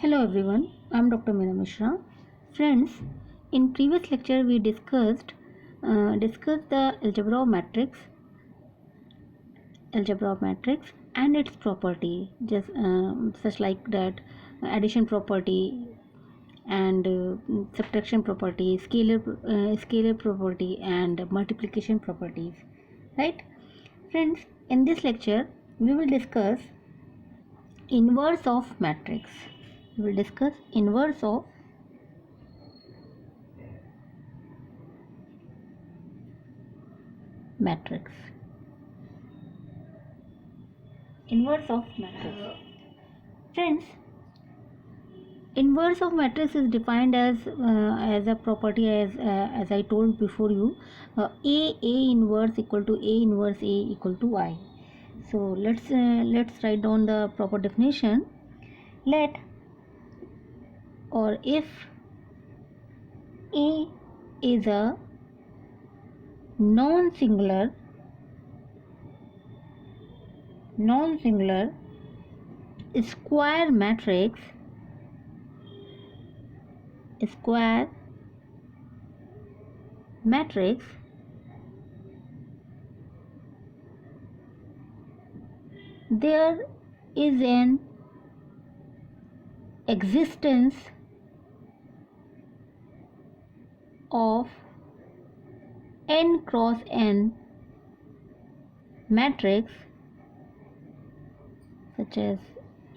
Hello everyone, I am Dr. Meena Mishra. Friends, in previous lecture we discussed the algebra of matrix and its property, just such like that addition property and subtraction property, scalar property and multiplication properties. Right, friends. In this lecture we will discuss inverse of matrix. We will discuss inverse of matrix. Inverse of matrix. Friends, inverse of matrix is defined as a property as I told before you. A inverse equal to A inverse A equal to I. So let's write down the proper definition. Let or if A is a non-singular square matrix there is an existence of n cross n matrix such as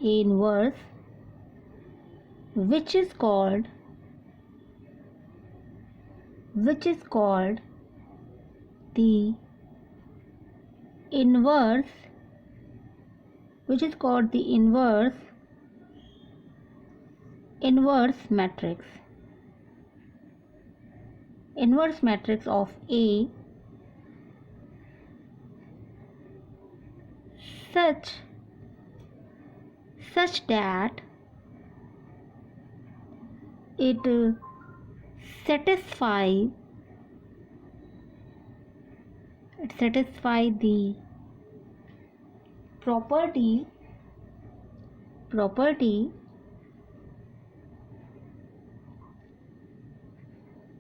A inverse, which is called the inverse matrix of A such that it satisfy the property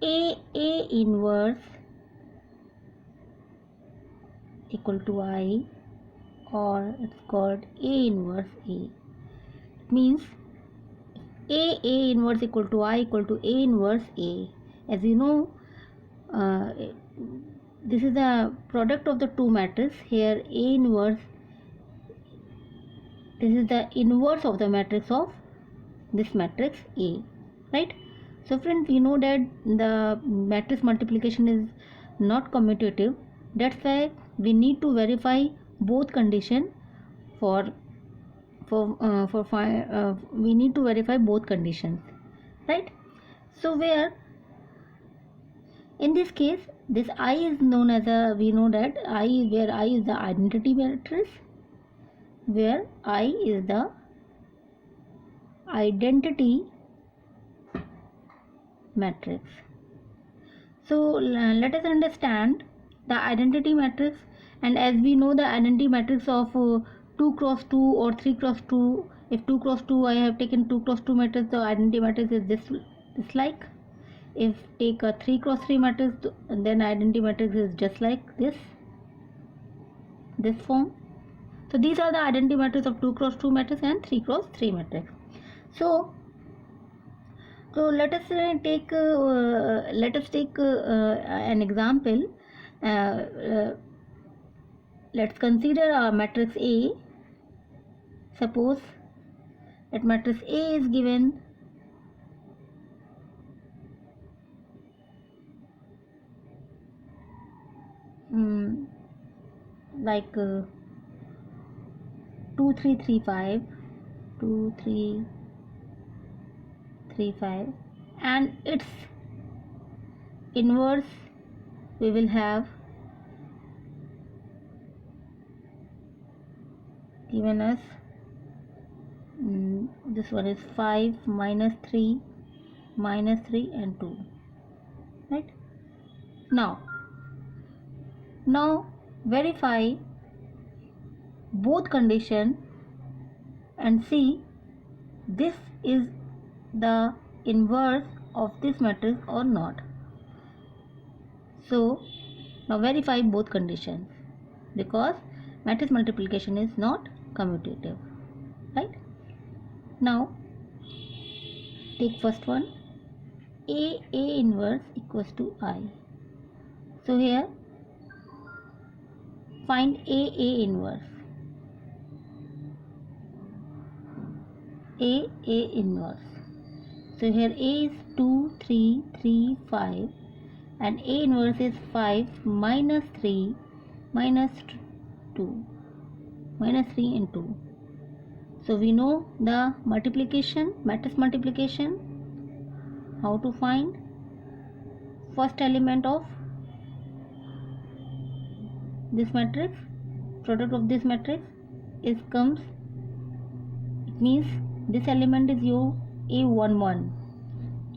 A inverse equal to I, or it's called A inverse A. It means A inverse equal to I equal to A inverse A. As you know, this is the product of the two matrices. Here A inverse, this is the inverse of the matrix of this matrix A, right? So friends, we know that the matrix multiplication is not commutative. That's why we need to verify both condition we need to verify both conditions, right? So where in this case this I is known as we know that I is the identity matrix, where I is the identity matrix. So let us understand the identity matrix, and as we know the identity matrix of 2 cross 2 or 3 cross 2, if 2 cross 2 I have taken 2 cross 2 matrix, the identity matrix is this like. If take a 3 cross 3 matrix, then identity matrix is just like this form. So these are the identity matrix of 2 cross 2 matrix and 3 cross 3 matrix. So let us take an example. Let's consider a matrix A. Suppose that matrix A is given like 2 3 3 5, 2 3 3 5, and its inverse we will have given us this one is 5 minus 3 and 2, right? Now verify both condition and see this is the inverse of this matrix or not. So now verify both conditions, because matrix multiplication is not commutative, right? Now take first one, A inverse equals to I. So here find A inverse. A inverse. So here A is 2, 3, 3, 5, and A inverse is 5 minus 3 minus 2, minus 3 and 2. So we know the multiplication, matrix multiplication. How to find first element of this matrix, product of this matrix is comes, it means this element is your A11,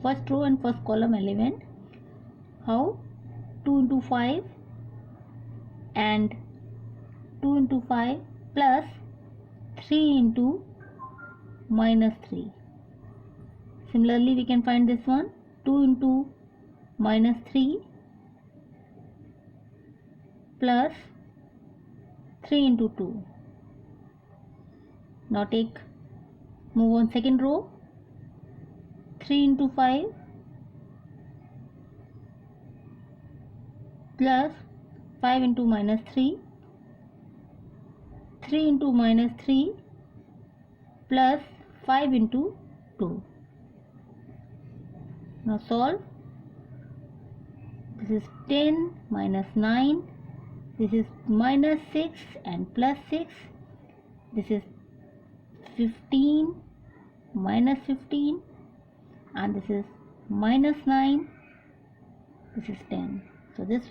first row and first column element. How? 2 into 5 and 2 into 5 plus 3 into minus 3. Similarly we can find this one, 2 into minus 3 plus 3 into 2. Now move on second row, 3 into 5 plus 5 into minus 3, 3 into minus 3 plus 5 into 2. Now solve. This is 10 minus 9, this is minus 6 and plus 6, this is 15 minus 15, and this is minus 9, this is 10. So this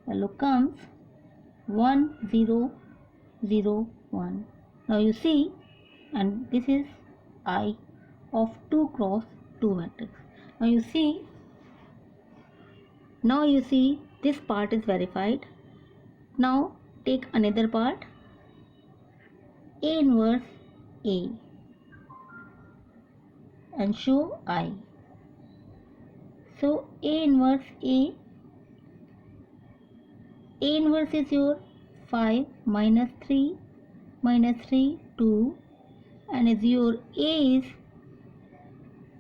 value comes 1 0 0 1. Now you see, and this is I of 2 cross 2 matrix. Now you see this part is verified. Now take another part, A inverse A, and show I. So A inverse is your 5 minus 3 minus 3 2, and is your A is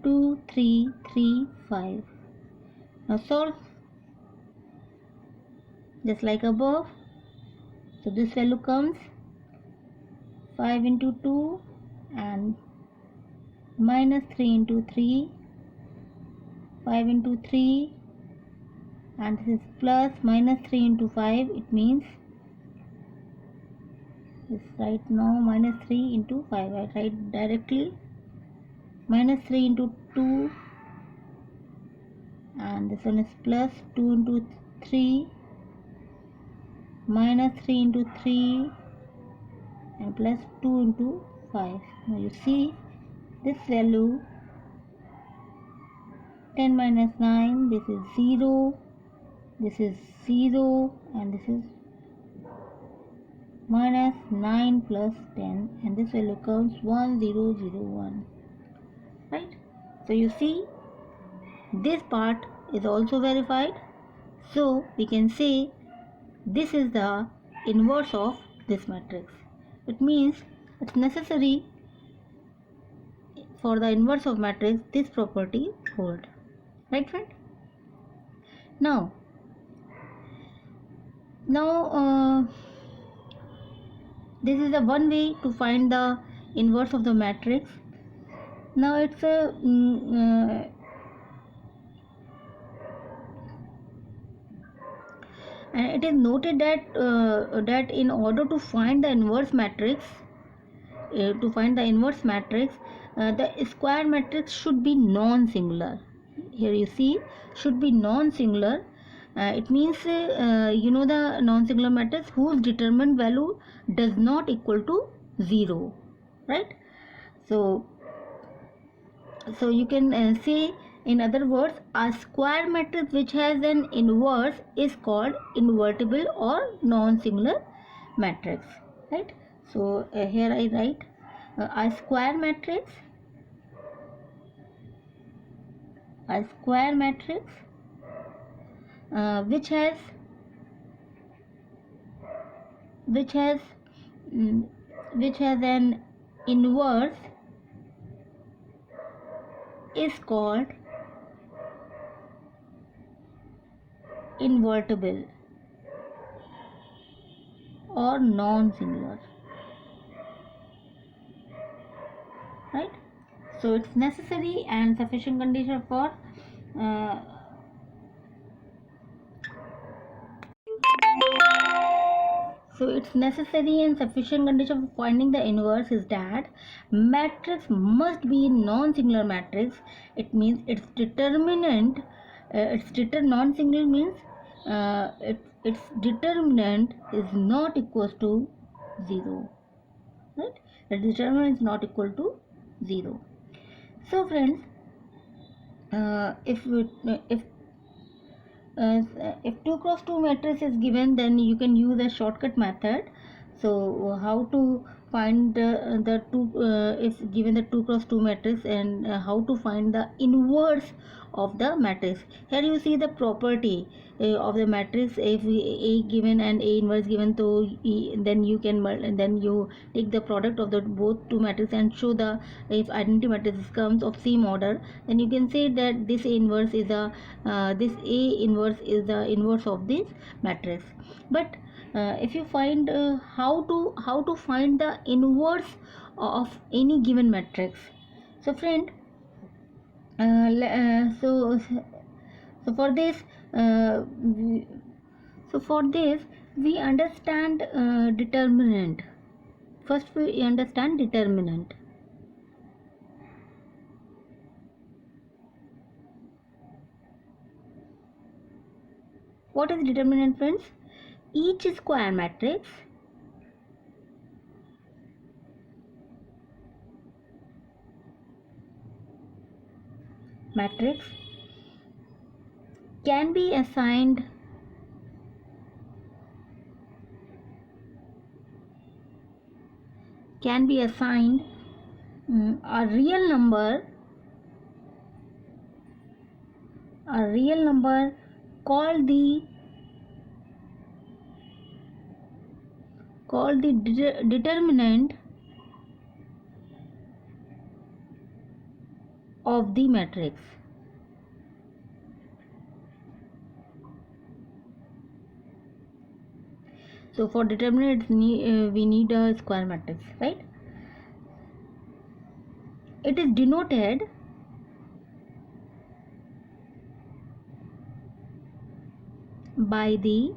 2 3 3 5. Now solve just like above. So this value comes 5 into 2 and minus 3 into 3, 5 into 3, and this is plus minus 3 into 5. It means this right now minus 3 into 5. I write directly minus 3 into 2, and this one is plus 2 into 3, minus 3 into 3, and plus 2 into 5. Now you see this value 10 minus 9, this is 0, this is 0, and this is minus 9 plus 10, and this value comes 1 0 0 1, right? So you see this part is also verified. So we can say this is the inverse of this matrix. It means it's necessary for the inverse of matrix this property hold, right friend? Now this is the one way to find the inverse of the matrix. Now it's a and it is noted that in order to find the inverse matrix, the square matrix should be non-singular. Here you see should be non-singular. It means the non-singular matrix whose determinant value does not equal to 0, right? So you can say, in other words, a square matrix which has an inverse is called invertible or non-singular matrix, right? So here I write A square matrix, which has which has mm, which has an inverse is called invertible or non-singular, right? So it's necessary and sufficient condition for uh, so it's necessary and sufficient condition for finding the inverse is that matrix must be non-singular matrix. It means its determinant, non-singular means its determinant is not equals to 0, right? The determinant is not equal to 0. So friends, if 2 cross 2 matrix is given, then you can use a shortcut method. So how to find the two if given the 2 cross 2 matrix, and how to find the inverse of the matrix. Here you see the property of the matrix. If A given and A inverse given, so then you can then you take the product of the both two matrices and show the, if identity matrix comes of same order, then you can say that this A inverse is a this A inverse is the inverse of this matrix. But if you find how to find the inverse of any given matrix. So friend, so for this we understand determinant. First we understand determinant. What is determinant, friends? Each square matrix can be assigned a real number called the determinant of the matrix. So for determinant we need a square matrix, right? It is denoted by the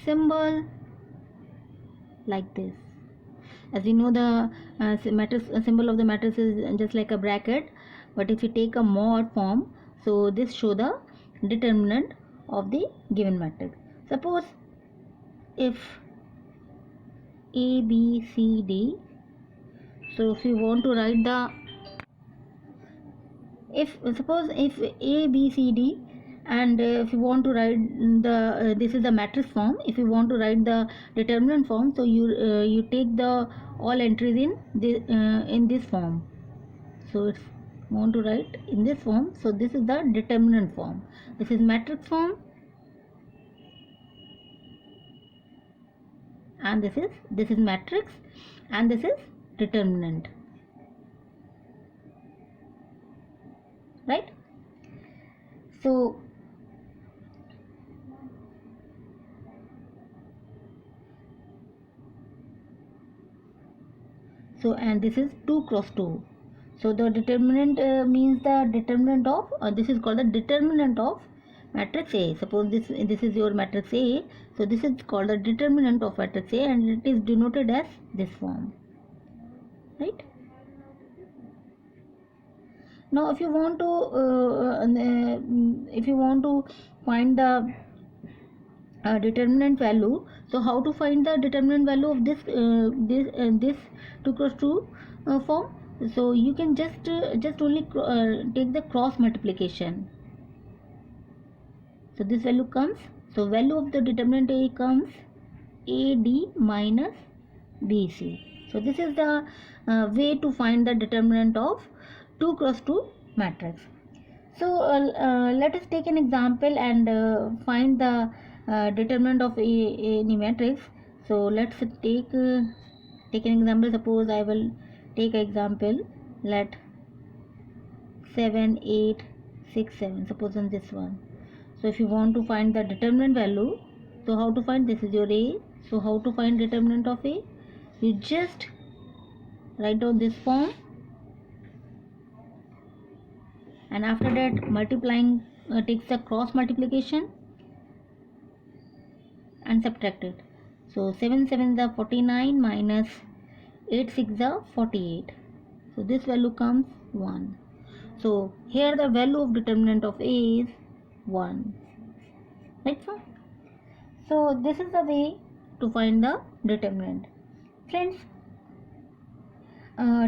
symbol like this. As we know, the matrix symbol of the matrix is just like a bracket, but if you take a mod form, so this show the determinant of the given matrix. Suppose if A, B, C, D, so if you want to write the, if A, B, C, D, and if you want to write the this is the matrix form. If you want to write the determinant form, so you take the all entries in this form. So it's want to write in this form, so this is the determinant form. This is matrix form, and this is matrix, and this is determinant, right? So and this is 2 cross 2. So the determinant means the determinant of this is called the determinant of matrix A. Suppose this is your matrix A, so this is called the determinant of matrix A, and it is denoted as this form, right? Now if you want to find the determinant value, so how to find the determinant value of this 2 cross 2 form? So you can just only take the cross multiplication. So this value comes, so value of the determinant A comes AD minus BC. So this is the way to find the determinant of 2 cross 2 matrix. So let us take an example and find the determinant of any matrix. So let's take an example. Suppose I will take an example. Let 7 8 6 7, suppose on this one. So if you want to find the determinant value, so how to find? This is your A. So how to find determinant of A? You just write down this form, and after that multiplying takes the cross multiplication and subtract it. So 7 7 is 49 minus 8 6 is 48. So this value comes 1. So here the value of determinant of A is 1. Right, sir? So this is the way to find the determinant. Friends,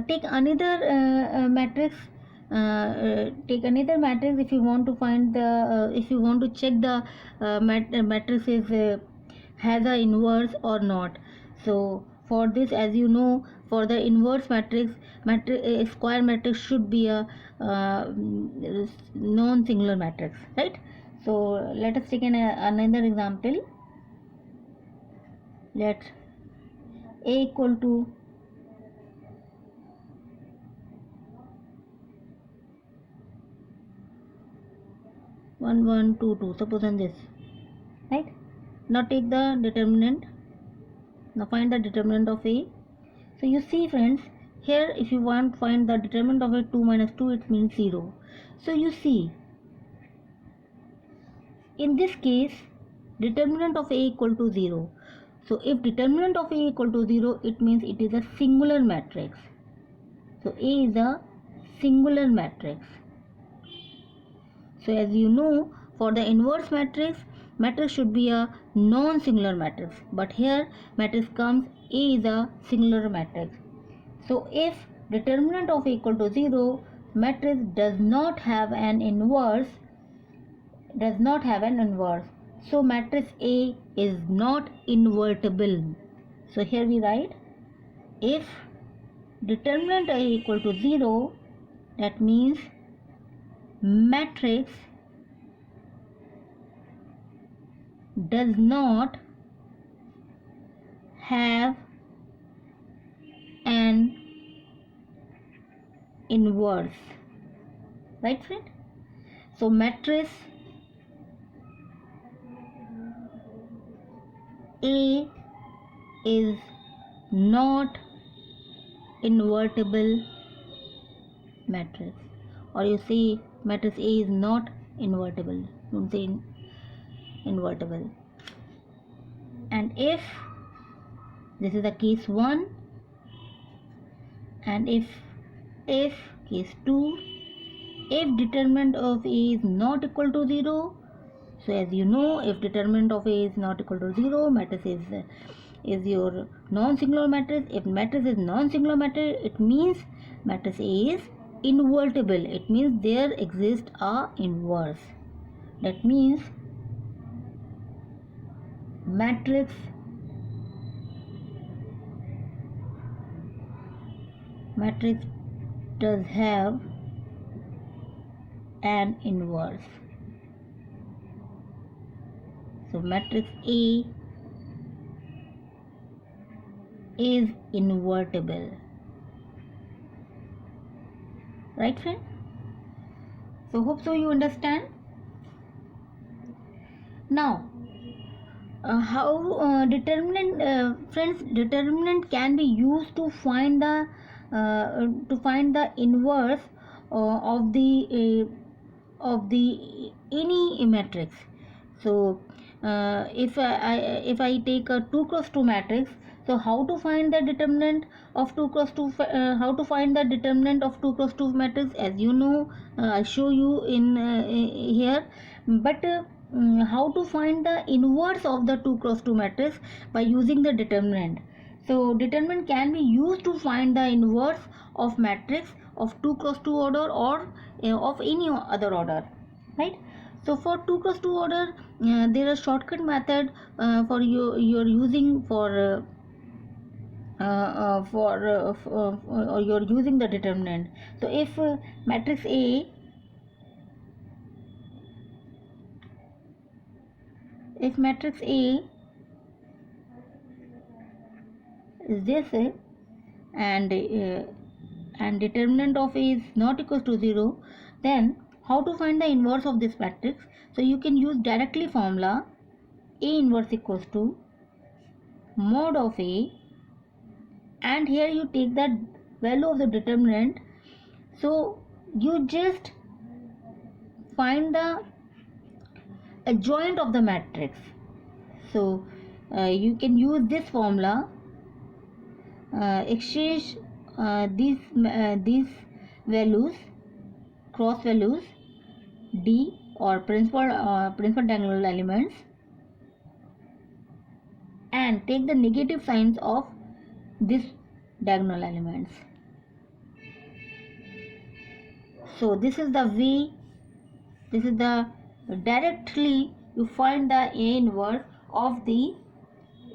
take another matrix. Take another matrix if you want to find the if you want to check the matrix is has a inverse or not. So for this, as you know, for the inverse matrix, square matrix should be a non-singular matrix, right? So let us take another example. Let A equal to 1 1 2 2, suppose on this, right? Now take the determinant. Now find the determinant of A. So you see, friends, here if you want to find the determinant of A, 2 minus 2, it means 0. So you see, in this case, determinant of A equal to 0. So if determinant of A equal to 0, it means it is a singular matrix. So A is a singular matrix. So as you know, for the inverse matrix should be a non-singular matrix. But here matrix comes A is a singular matrix. So if determinant of A equal to 0, matrix does not have an inverse. So matrix A is not invertible. So here we write, if determinant A equal to 0, that means matrix does not have an inverse, right, friend? So matrix A is not invertible matrix, or you see matrix A is not invertible. Don't say invertible. And if this is the case 1, and if case 2, if determinant of A is not equal to 0, so as you know, if determinant of A is not equal to 0, matrix is your non-singular matrix. If matrix is non-singular matrix, it means matrix A is invertible. It means there exists a inverse. That means matrix does have an inverse. So matrix A is invertible, right, friend? So hope so you understand. Now how determinant can be used to find the inverse of the any matrix. So if I take a 2 cross 2 matrix, so how to find the determinant of 2 cross 2 how to find the determinant of 2 cross 2 matrix, as you know, I show you in here. But how to find the inverse of the 2 cross 2 matrix by using the determinant. So determinant can be used to find the inverse of matrix of 2 cross 2 order or of any other order, right? So for 2 cross 2 order, there is shortcut method for you're using for or you're using the determinant. So if matrix A, if matrix A is this and determinant of A is not equals to 0, then how to find the inverse of this matrix? So you can use directly formula A inverse equals to mod of A, and here you take the value of the determinant. So you just find the adjoint of the matrix. So you can use this formula, exchange these values, cross values D or principal diagonal elements, and take the negative signs of this diagonal elements. So this is the way, this is the directly you find the A inverse of the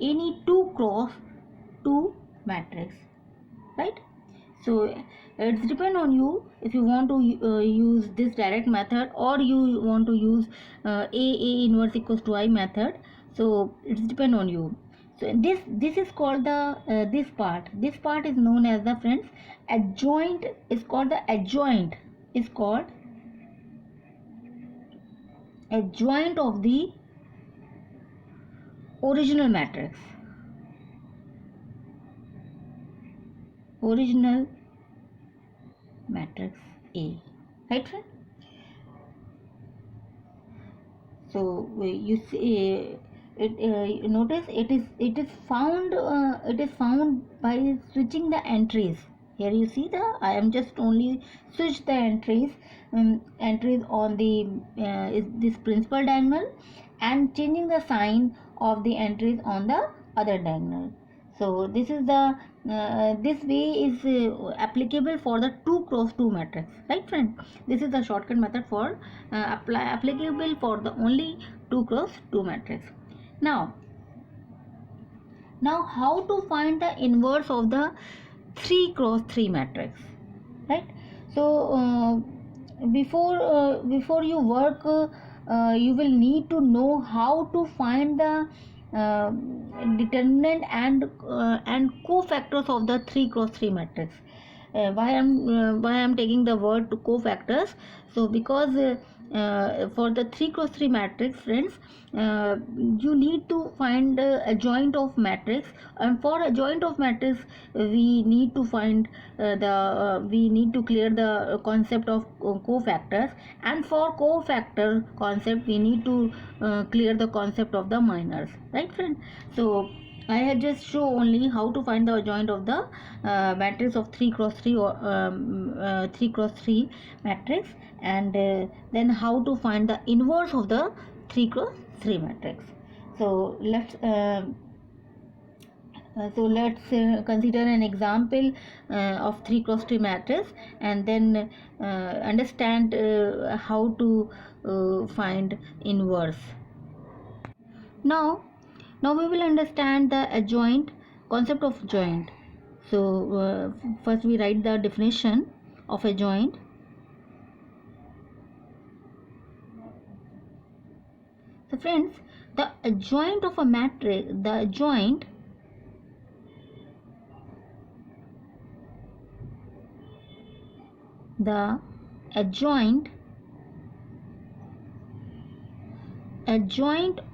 any 2 cross 2 matrix, right? So it's depend on you if you want to use this direct method, or you want to use A inverse equals to I method. So it's depend on you. So this is called the this part is known as the, friends, adjoint. Is called the adjoint, is called adjoint of the original matrix, original matrix A, right, friend? So you see notice it is found by switching the entries. Here you see I am just only switch the entries on the this principal diagonal, and changing the sign of the entries on the other diagonal. So this is the this way is applicable for the 2 cross 2 matrix, right, friend? This is the shortcut method for applicable for the only 2 cross 2 matrix. Now how to find the inverse of the 3 cross 3 matrix, right? So before you work, you will need to know how to find the determinant and cofactors of the 3 cross 3 matrix. Why I'm taking the word to cofactors? So because for the 3 cross 3 matrix, friends, you need to find a joint of matrix, and for a joint of matrix we need to find we need to clear the concept of cofactors, and for cofactor concept we need to clear the concept of the minors, right, friend? So I had just show only how to find the joint of the matrix of 3 cross 3 or 3 cross 3 matrix, and then how to find the inverse of the 3 cross 3 matrix. So let's consider an example of 3 cross 3 matrix, and then understand how to find inverse. Now we will understand the adjoint, concept of joint. So first we write the definition of adjoint. So friends, the adjoint of a matrix, the adjoint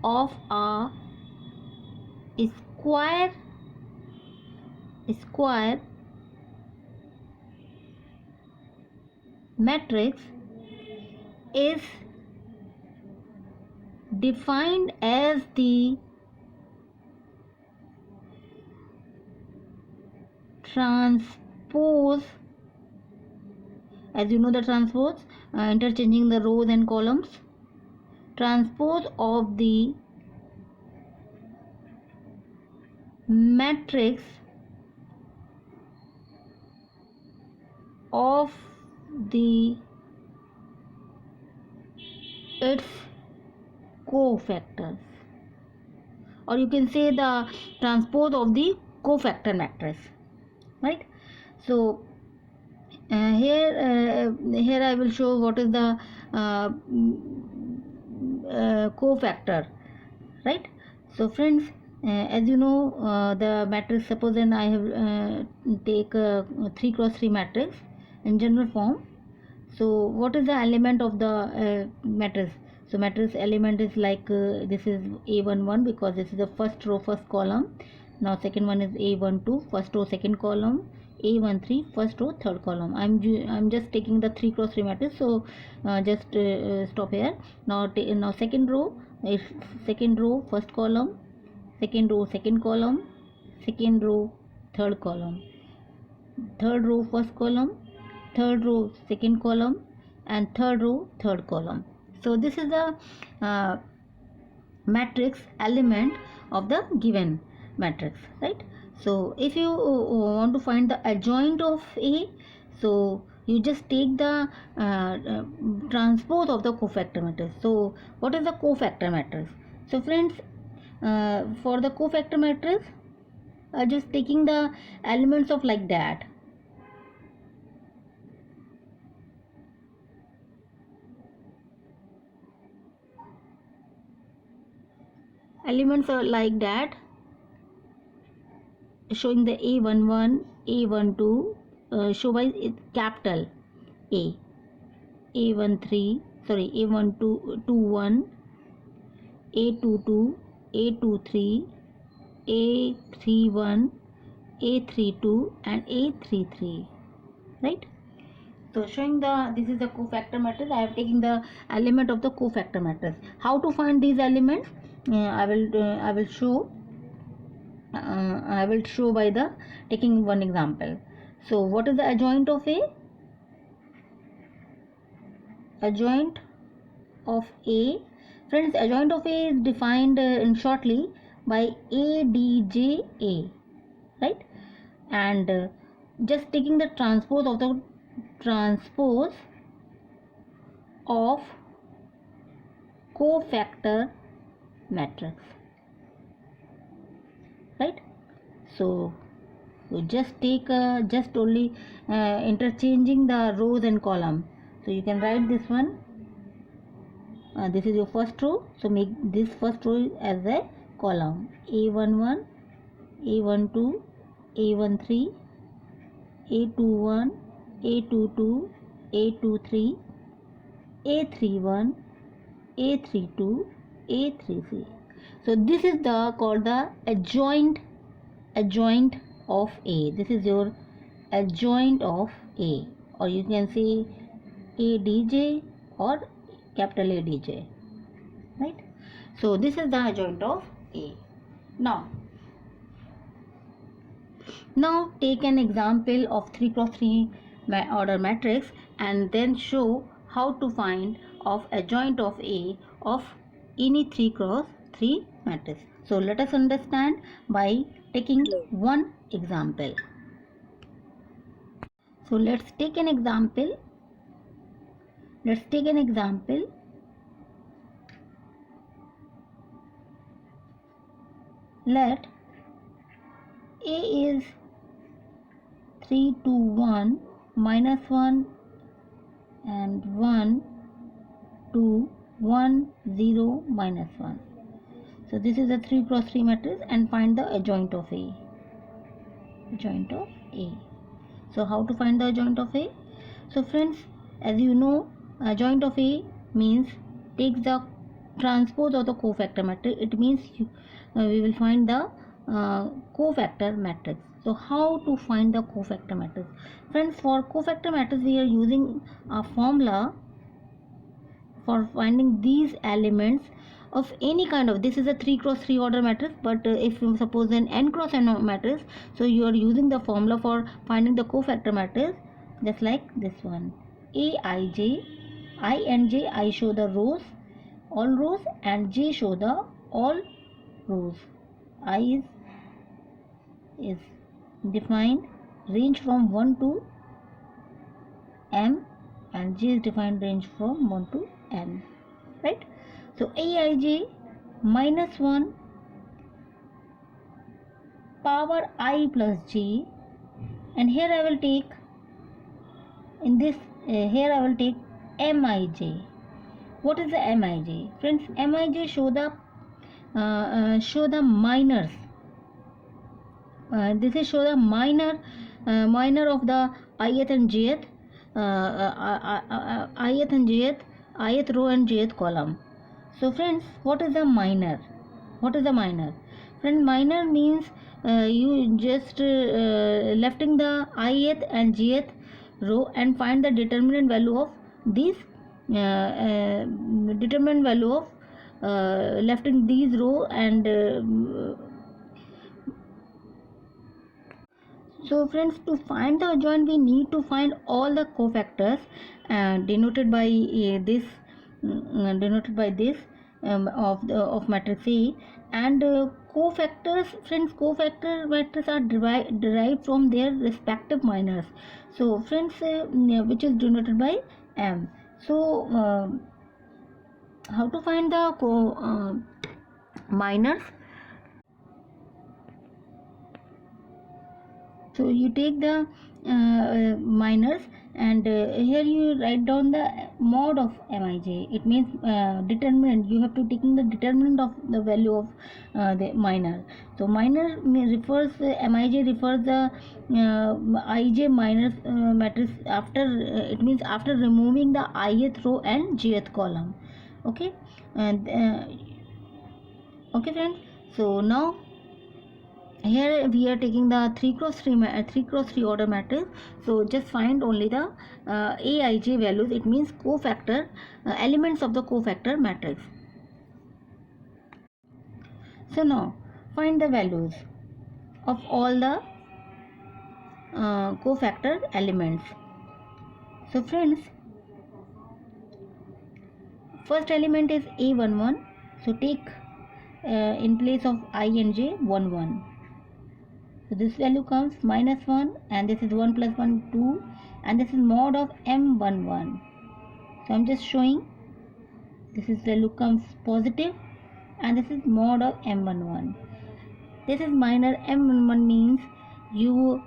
of a square matrix is defined as the transpose, as you know the transpose, interchanging the rows and columns, transpose of the matrix of the its cofactors, or you can say the transpose of the cofactor matrix, right? So here I will show what is the cofactor, right? So friends, as you know, the matrix, suppose then I have take a 3 cross 3 matrix in general form. So what is the element of the matrix? So matrix element is like this is A11 because this is the first row first column. Now second one is A12 first row second column, A13 first row third column. I'm just taking the 3 cross 3 matrix, so just stop here. Now second row is second row first column, second row second column, second row third column, third row first column, third row second column, and third row third column. So this is the matrix element of the given matrix, right? So if you want to find the adjoint of A, so you just take the transpose of the cofactor matrix. So what is the cofactor matrix? So friends, for the cofactor matrix, just taking the elements of like that. Elements are like that, showing the A11, A12, show by capital A, A13, sorry, A12, 21, A22, A23, A31, A32, and A33, right? So showing the, this is the cofactor matrix. I have taken the element of the cofactor matrix. How to find these elements? I will show by the taking one example. So what is the adjoint of A? Adjoint of A, friends, adjoint of A is defined in shortly by ADJA, right? And just taking the transpose of cofactor matrix, right? So you just take just only interchanging the rows and column. So you can write this one, this is your first row, so make this first row as a column, A11, A12, A13, A21, A22, A23, A31, A32, A33. So this is the called the adjoint of A. This is your adjoint of A, or you can say ADJ or capital ADJ, right? So this is the adjoint of A. Now take an example of 3 cross 3 order matrix and then show how to find of adjoint of A of any 3 cross 3 matrix. So let us understand by taking one example. So let's take an example. Let A is 3, 2, 1, minus 1 and 1, 2, 1, 0, minus 1. So this is a 3 cross 3 matrix and find the adjoint of A. Adjoint of A. So how to find the adjoint of A? So friends, as you know, adjoint of A means takes the transpose of the cofactor matrix. It means we will find the cofactor matrix. So how to find the cofactor matrix? Friends, for cofactor matrix we are using a formula for finding these elements of any kind of, this is a 3 cross 3 order matrix, but if you suppose an n cross n matrix, so you are using the formula for finding the cofactor matrix just like this one. Aij, I and j, I show the rows, all rows, and j show the all rows. I is defined range from 1 to m and j is defined range from 1 to n, right? So Aij minus 1 power I plus j, and here I will take in this here I will take mij. What is the mij? Friends, mij show the minors. This is show the minor of the ith and jth ith and ith row and jth column. So friends, what is the minor? What is the minor? Friend, minor means you just lefting the ith and jth row and find the determinant value of these determinant value of lefting these row and so friends, to find the adjoint we need to find all the cofactors denoted by this of matrix A, and cofactors, friends, cofactor matrices are derived from their respective minors. So friends, which is denoted by M. So how to find the minors? So you take the minors, and here you write down the mod of mij. It means determinant. You have to take the determinant of the value of the minor. So minor refers mij refers the ij minus matrix after it means after removing the ith row and jth column. Okay, and okay friends. So now here we are taking the 3x3 order matrix. So just find only the aij values. It means cofactor elements of the cofactor matrix. So now find the values of all the cofactor elements. So friends, first element is a11. So take in place of I and j 1. So this value comes -1, and this is 1 plus 1 2, and this is mod of m11. So I'm just showing this is value comes positive, and this is mod of m11. This is minor. M11 means you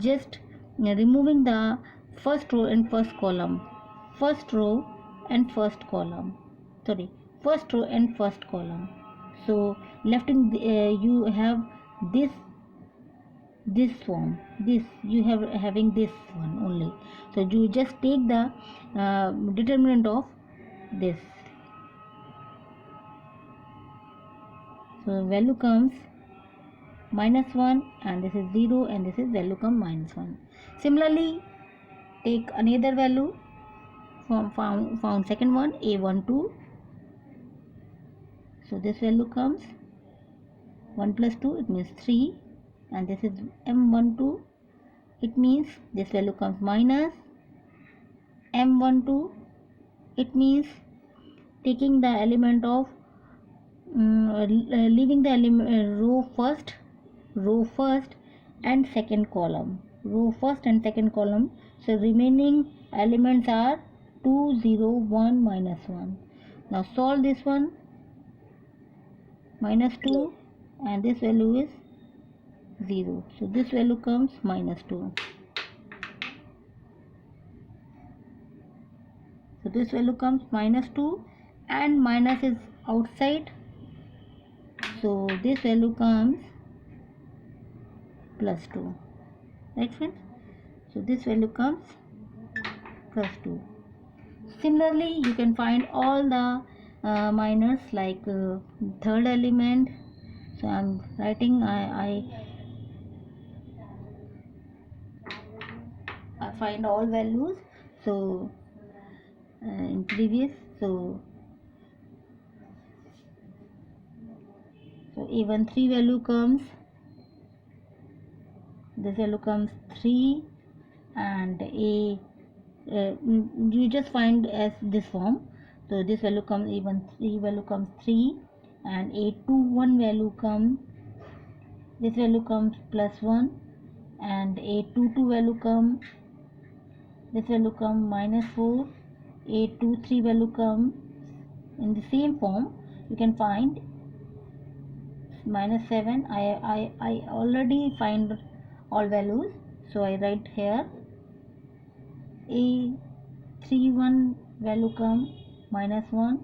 just removing the first row and first column. First row and first column. Sorry, first row and first column. So left in you have this form, this you have having this one only. So you just take the determinant of this. So value comes -1, and this is 0, and this is value come -1. Similarly, take another value from found second one, a12. So this value comes 1 plus 2, it means 3, and this is m12. It means this value comes minus m12. It means taking the element of leaving the element row first and second column, so remaining elements are 2 0 1 -1. Now solve this one, -2, and this value is 0, so this value comes -2. So this value comes -2, and minus is outside, so this value comes +2, right friends? So this value comes +2. Similarly, you can find all the minors like third element. So I'm writing I find all values. So in previous, so even 3 value comes, this value comes 3, and you just find as this form. So this value comes even 3 value comes 3, and a21 value comes, this value comes +1, and a22 value comes, this value comes -4, a23 value comes in the same form. You can find minus 7. I already find all values, so I write here A31 value come -1,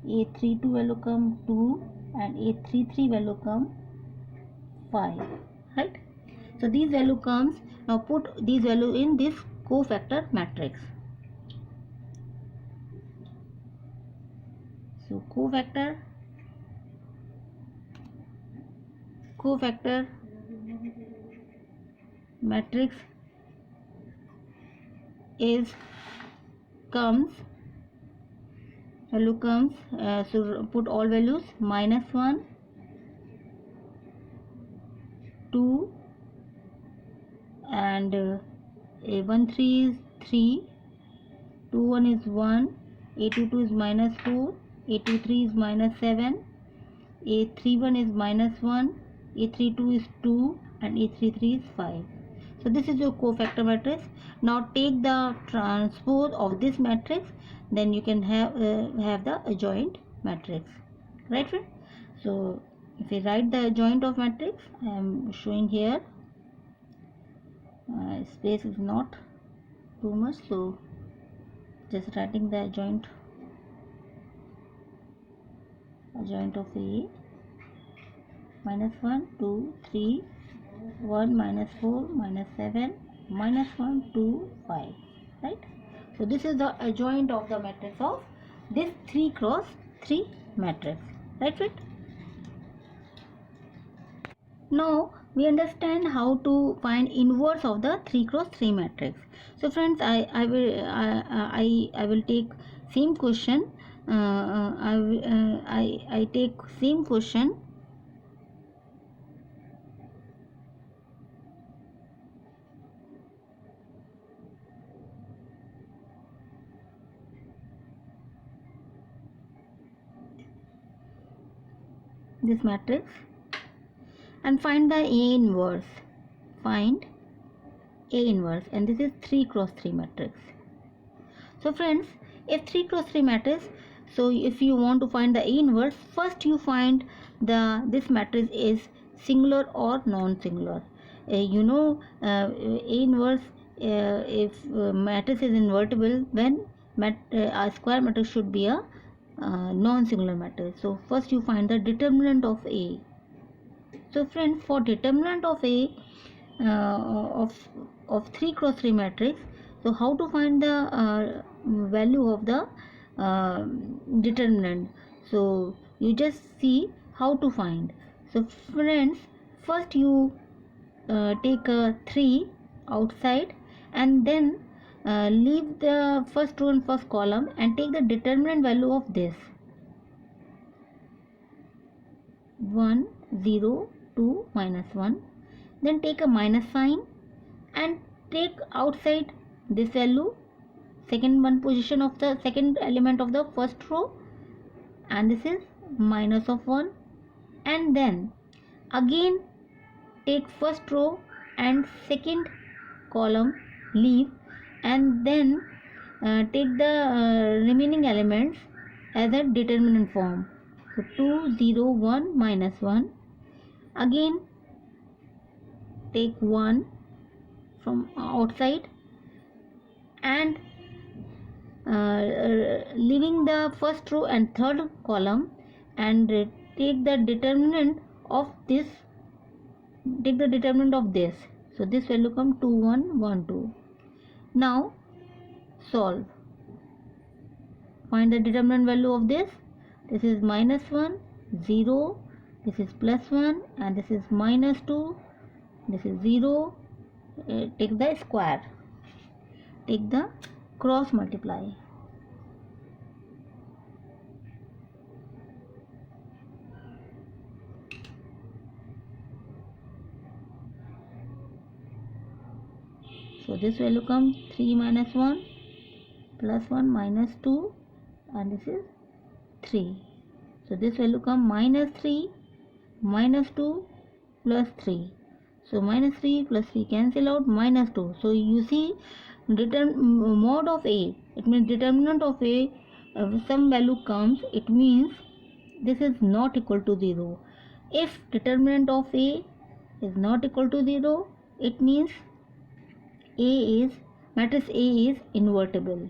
A32 value come 2, and A33 value come 5, right? So these value comes. Now put these value in this cofactor matrix. So cofactor matrix is comes value comes, so put all values -1, 2, and A13 is 3, 21 is 1, A22 is -4, A23 is -7, A31 is -1, A32 is 2, and A33 is 5. So this is your cofactor matrix. Now take the transpose of this matrix, then you can have the adjoint matrix, right friend? So if we write the adjoint of matrix, I am showing here, space is not too much, so just writing the adjoint of A, -1, 2, 3, 1, -4, -7, -1, 2, 5, right? So this is the adjoint of the matrix of this 3 cross 3 matrix, right friend? Now we understand how to find inverse of the 3 cross 3 matrix. So friends, I will take same question. I take same question. This matrix and find the A inverse. Find A inverse, and this is 3 cross 3 matrix. So friends, if 3 cross 3 matrix, so if you want to find the A inverse, first you find this matrix is singular or non-singular. A inverse, if matrix is invertible, then a square matrix should be a non-singular matrix. So first you find the determinant of A. So friends, for determinant of A of 3 cross 3 matrix, so how to find the value of the determinant? So you just see how to find. So friends, first you take a 3 outside, and then leave the first row and first column and take the determinant value of this 1, 0, 2, -1. Then take a minus sign and take outside this value, second one position of the second element of the first row, and this is minus of 1. And then again take first row and second column, leave, and then take the remaining elements as a determinant form. So 2, 0, 1, -1. Again take 1 from outside and leaving the first row and third column, and take the determinant of this. So this value come 2, 1, 1, 2. Now solve. Find the determinant value of this. This is -1, 0, this is +1, and this is -2, this is 0. Take the square, take the cross multiply. So this value comes 3 - 1 +1 -2, and this is 3. So this value come -3 -2 +3. So -3 + 3 cancel out, -2. So you see mod of A, it means determinant of A, some value comes, it means this is not equal to 0. If determinant of A is not equal to 0, it means matrix A is invertible.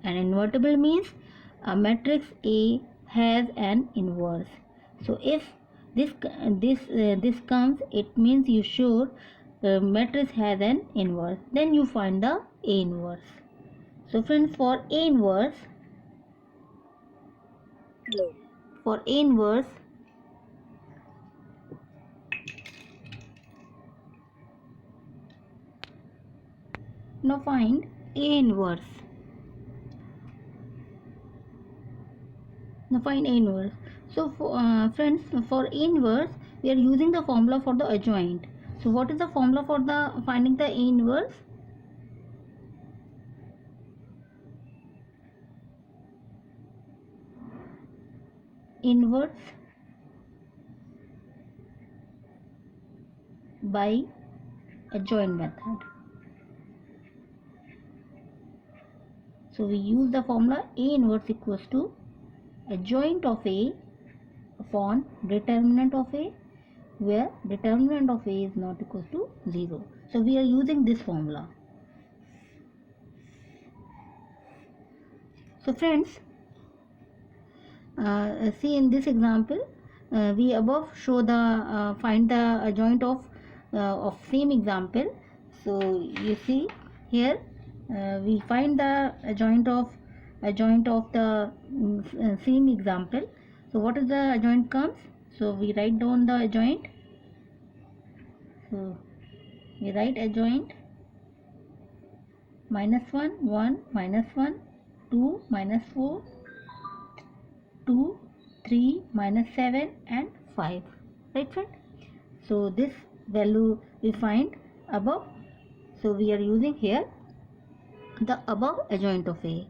And invertible means a matrix A has an inverse. So if this comes, it means you sure matrix has an inverse. Then you find the A inverse. So friends, for A inverse, now find A inverse. Now find A inverse. So friends, for A inverse, we are using the formula for the adjoint. So what is the formula for the finding the A inverse? Inverse by adjoint method. So we use the formula A inverse equals to adjoint of A upon determinant of A, where determinant of A is not equal to 0. So we are using this formula. So friends, see in this example, we above show the find the adjoint of same example. So you see here we find the adjoint of the same example. So what is the adjoint comes? So we write down the adjoint. So we write adjoint -1, 1, -1, 2, -4, 2, 3, -7 and 5. Right friend? So this value we find above. So we are using here the above adjoint of A.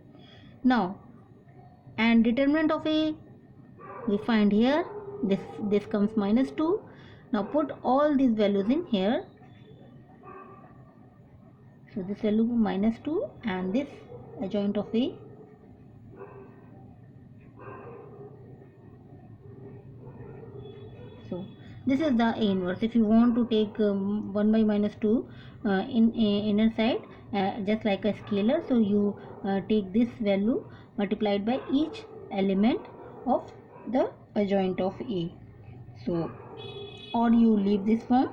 Now, and determinant of A we find here. This comes -2. Now put all these values in here. So this value -2 and this adjoint of A. So this is the A inverse. If you want to take 1 by -2 in inner side, just like a scalar, so you take this value multiplied by each element of the adjoint of A. So or you leave this form.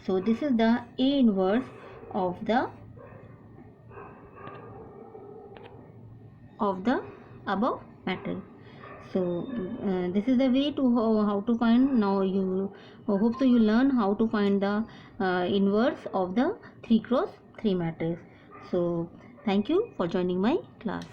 So this is the A inverse of the above matrix. So this is the way to how to find. Now you hope so you learn how to find the inverse of the 3 cross 3 matrix. So thank you for joining my class.